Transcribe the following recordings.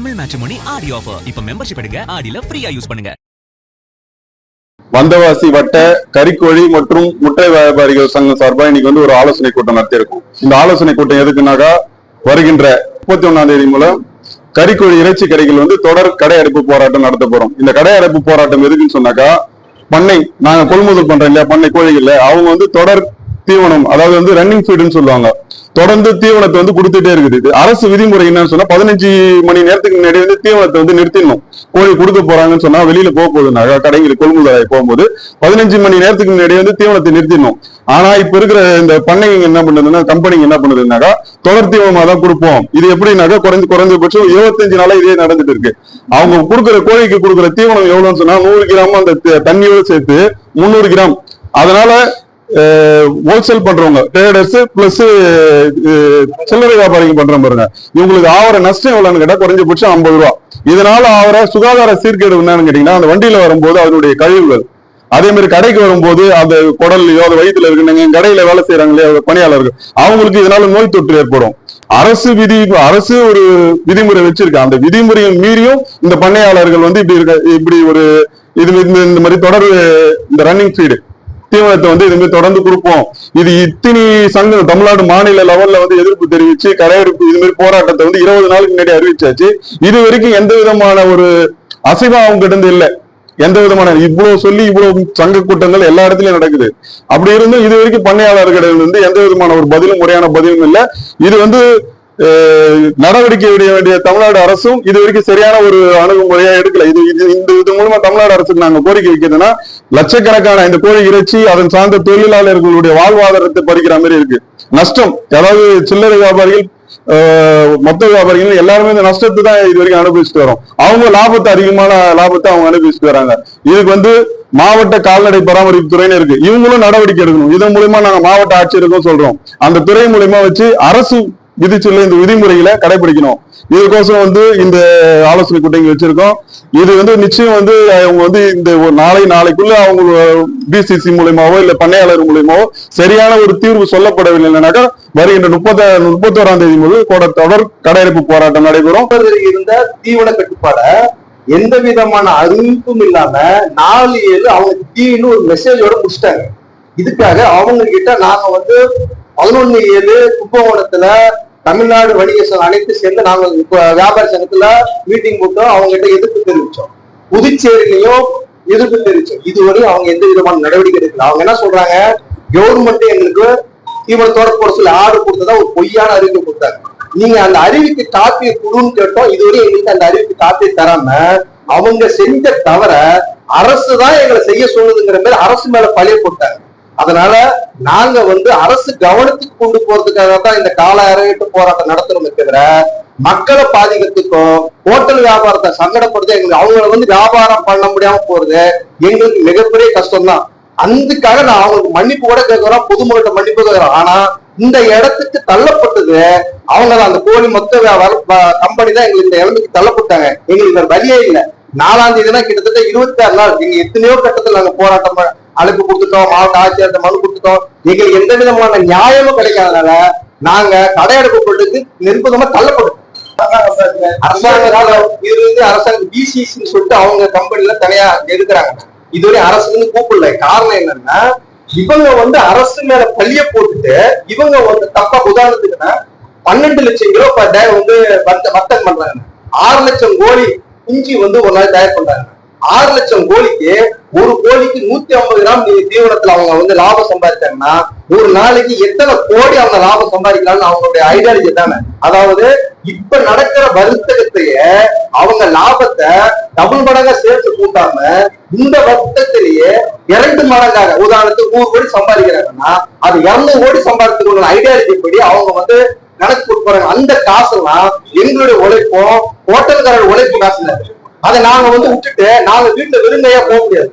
Tamil matrimony ஆடி offer. இப்ப membership எடுங்க, ஆடில ஃப்ரீயா யூஸ் பண்ணுங்க. வந்தவாசி வட்ட கறிக்கோழி மற்றும் முட்டை வியாபாரிகள் சங்கம் சார்பா இன்னைக்கு ஒரு ஆலோசனை கூட்டம் நடத்தியிருக்கோம். இந்த ஆலோசனை கூட்டம் எதுக்குனாக்கா வருகின்ற 31ஆம் தேதி மூலம் கறிக்கோழி இறைச்சி கடைகள் தொடர் கடை அடைப்பு போராட்டம் நடத்த போறோம். இந்த கடை அடைப்பு போராட்டம் எதுக்குன்னு சொன்னாக்கா, பண்ணை நாங்க கொள்முதல் பண்றோம் இல்லையா, பண்ணை கோழிகள்ல அவங்க தொடர் தீவனம், அதாவது ரன்னிங் ஃபீடுன்னு சொல்லுவாங்க, தொடர்ந்து தீவனத்தை கொடுத்துட்டே இருக்குது. அரசு விதிமுறை என்னன்னு சொன்னா 15 மணி நேரத்துக்கு முன்னாடி தீவனத்தை நிறுத்திடணும். கோழி கொடுக்க போறாங்கன்னு சொன்னா வெளியில போக போகுதுனாக்கா கடைங்களுக்கு கொள்முதலாகி போகும்போது 15 மணி நேரத்துக்கு முன்னாடி தீவனத்தை நிறுத்திடணும். ஆனா இப்ப இருக்கிற இந்த பண்ணைங்க என்ன பண்ணுதுன்னா, கம்பெனிங்க என்ன பண்ணுதுன்னாக்கா தொடர் தீவனமா தான் கொடுப்போம். இது எப்படின்னாக்கா குறைஞ்சபட்சம் 25 நாளா இதே நடந்துட்டு இருக்கு. அவங்க கொடுக்குற கோழிக்கு கொடுக்குற தீவனம் எவ்வளவுன்னு சொன்னா 100 கிராம் அந்த தண்ணியோட சேர்த்து 300 கிராம். அதனால ஹோல்சேல் பண்றவங்க ட்ரேடர்ஸ் பிளஸ் சில்லறை வியாபாரிகள் பண்றோம் பாருங்க, இவங்களுக்கு ஆவர நஷ்டம் எவ்வளவுன்னு கேட்டா குறைஞ்சபட்சம் 50 ரூபா. இதனால ஆவர சுகாதார சீர்கேடு என்னன்னு கேட்டீங்கன்னா, அந்த வண்டியில வரும்போது அதனுடைய கழிவுகள், அதே மாதிரி கடைக்கு வரும்போது அந்த குடல்லையோ அது வயிற்றுல இருக்கு, கடையில வேலை செய்யறாங்களே பணியாளர்கள், அவங்களுக்கு இதனால நோய் தொற்று ஏற்படும். அரசு ஒரு விதிமுறை வச்சிருக்க, அந்த விதிமுறையை மீறியும் இந்த பண்ணையாளர்கள் இப்படி ஒரு இந்த மாதிரி தொடர் இந்த ரன்னிங் ஃபீடு தீவனத்தை இது மாதிரி தொடர்ந்து கொடுப்போம். இது இத்தனை சங்கம் தமிழ்நாடு மாநில லெவல்ல எதிர்ப்பு தெரிவிச்சு கடையெடுப்பு இது மாதிரி போராட்டத்தை 20 நாளுக்கு முன்னாடி அறிவிச்சாச்சு. இது வரைக்கும் எந்த விதமான ஒரு அசைவம் அவங்க கிட்ட இல்லை. எந்த விதமான இவ்வளவு சொல்லி இவ்வளவு சங்க கூட்டங்கள் எல்லா இடத்துலயும் நடக்குது. அப்படி இருந்தும் இது வரைக்கும் பண்ணையாளர்கள் எந்த விதமான ஒரு பதிலும் முறையான பதிலும் இல்லை. இது நடவடிக்கை விட வேண்டிய தமிழ்நாடு அரசும் இது வரைக்கும் சரியான ஒரு அணுகுமுறையா எடுக்கல. இது மூலமா தமிழ்நாடு அரசுக்கு நாங்க கோரிக்கை வைக்கிறதுனா, லட்சக்கணக்கான இந்த கோழி இறைச்சி அதன் சார்ந்த தொழிலாளர்களுடைய வாழ்வாதாரத்தை பறிக்கிற மாதிரி இருக்கு. நஷ்டம், அதாவது சில்லறை வியாபாரிகள் மொத்த வியாபாரிகள் எல்லாருமே இந்த நஷ்டத்தை தான் இது வரைக்கும் அனுபவிச்சுட்டு வரோம். அவங்க அதிகமான லாபத்தை அவங்க அனுபவிச்சுட்டு வராங்க. இதுக்கு மாவட்ட கால்நடை பராமரிப்பு துறைன்னு இருக்கு, இவங்களும் நடவடிக்கை எடுக்கணும். இதன் மூலமா நாங்க மாவட்ட ஆட்சியருக்கும் சொல்றோம், அந்த துறை மூலமா வச்சு அரசு விதிச்சுள்ள இந்த விதிமுறைகளை கடைபிடிக்கணும். இதுக்கோசரம் இந்த ஆலோசனை கூட்டங்கள் வச்சிருக்கோம். இது நிச்சயம் அவங்க இந்த நாளைக்குள்ள அவங்க பிசிசி மூலியமாவோ இல்ல பண்ணையாளர் மூலியமாவோ சரியான ஒரு தீர்வு சொல்லப்படவில்லைனாக்கா வருகின்ற 31ஆம் தேதி முதல் தொடர் கடையெடுப்பு போராட்டம் நடைபெறும். இருந்த தீவன கட்டுப்பாட எந்த விதமான அறிவிப்பும் இல்லாம 4/7 அவங்க தீவின்னு ஒரு மெசேஜோட முடிச்சிட்டாங்க. இதுக்காக அவங்க கிட்ட நாங்க 11/7 கும்பகோணத்துல தமிழ்நாடு வணிக சங்கம் அனைத்து சேர்ந்து நாங்க வியாபார சங்கத்துல மீட்டிங் போட்டோம். அவங்க கிட்ட எதிர்ப்பு தெரிவிச்சோம். புதுச்சேரியிலையும் எதிர்ப்பு தெரிவிச்சோம். இதுவரையும் அவங்க எந்த விதமான நடவடிக்கை எடுக்கல. அவங்க என்ன சொல்றாங்க, கவர்மெண்ட் எங்களுக்கு தீவிரத்தோட போட சொல்லி ஆர்டர் கொடுத்ததா ஒரு பொய்யான அறிவிப்பு கொடுத்தாங்க. நீங்க அந்த அறிவிப்பு காப்பியை கொடுன்னு கேட்டோம். இதுவரையும் எங்களுக்கு அந்த அறிவிப்பு காப்பியை தராம அவங்க செஞ்ச தவிர அரசு தான் எங்களை செய்ய சொல்லுதுங்கிற மாதிரி அரசு மேல பழிய போட்டாங்க. அதனால நாங்க அரசு கவனத்துக்கு கொண்டு போறதுக்காக தான் இந்த கால அறையிட்டு போராட்டம் நடத்துறோமே தவிர மக்களை பாதிக்கிறதுக்கும் ஹோட்டல் வியாபாரத்தை சங்கடப்படுறது எங்களுக்கு அவங்கள வியாபாரம் பண்ண முடியாம போறது எங்களுக்கு மிகப்பெரிய கஷ்டம் தான். அதுக்காக நான் அவங்களுக்கு மன்னிப்பு கூட கேட்கிறோம், பொதுமக்கிட்ட மன்னிப்பு கேட்கிறோம். ஆனா இந்த இடத்துக்கு தள்ளப்பட்டது அவங்க தான், அந்த கோழி மொத்த வியாபாரம் கம்பெனி தான் எங்களுக்கு இந்த இடத்துக்கு தள்ளப்பட்டாங்க. எங்களுக்கு வழியே இல்லை. 4ஆம் தேதினா கிட்டத்தட்ட 26 நாள் எங்க எத்தனையோ கட்டத்தில் நாங்க போராட்டம் அழைப்பு கொடுத்துட்டோம், மாவட்ட ஆட்சியர் மனு கொடுத்துட்டோம். எங்களுக்கு எந்த விதமான நியாயமும் கிடைக்காதனால நாங்க கடையெடுப்பு கொள்ளுக்கு நிர்பந்தமா தள்ளப்படும். அரசாங்கத்தால அரசாங்கம் பிசிசின்னு சொல்லிட்டு அவங்க கம்பெனில தனியா எடுக்கிறாங்க. இதுவரை அரசு கூப்பிடல. காரணம் என்னன்னா, இவங்க அரசு மேல பள்ளிய போட்டுட்டு இவங்க தப்பா உதாரணத்துக்குன்னா 12 லட்சம் கிலோ வர்த்தகம் பண்றாங்க. 6 லட்சம் கோழி குஞ்சு ஒரு நாள் தயார் பண்றாங்க. 6 லட்சம் கோழிக்கு ஒரு கோழிக்கு 150 கிராம் தீவனத்துல அவங்க லாபம் சம்பாதிச்சாங்கன்னா ஒரு நாளைக்கு எத்தனை கோடி அவங்க லாபம் சம்பாதிக்கலாம்னு அவங்களுடைய ஐடியாலஜி தானே. அதாவது இப்ப நடக்கிற வர்த்தகத்தையே அவங்க லாபத்தை டபுள் மடங்கா சேர்த்து கூட்டாம இந்த வர்த்தகத்திலேயே 2 மடங்காக, உதாரணத்துக்கு 100 கோடி சம்பாதிக்கிறாங்கன்னா அது 200 கோடி சம்பாதித்துக்கொள்ள ஐடியாலஜி படி அவங்க கணக்கு கொடுப்பாங்க. அந்த காசெல்லாம் எங்களுடைய உழைப்பும் ஹோட்டல்காரர் உழைப்பு காசுல அதை நாங்க விட்டுட்டு நாங்க வீட்டுல விருந்தையா போக முடியாது.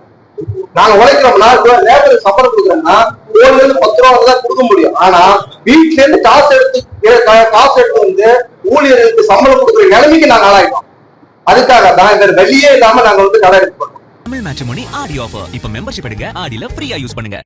நாங்க உழைக்கிறோம்னா லேபருக்கு சம்பளம் கொடுக்குறோம்னா 10 ரூபா தான் கொடுக்க முடியும். ஆனா வீட்டுல இருந்து காசு எடுத்து ஊழியர்களுக்கு சம்பளம் கொடுக்குற நிலைமைக்கு நாங்க ஆளாயிட்டோம். அதுக்காக தான் இந்த வெளியே இல்லாம நாங்க கடை எடுத்து பண்றோம். தமிழ் மேட்ரிமோனி ஆடி ஆஃபர். இப்ப மெம்பர்ஷிப் எடுங்க, ஆடில ஃப்ரீயா யூஸ் பண்ணுங்க.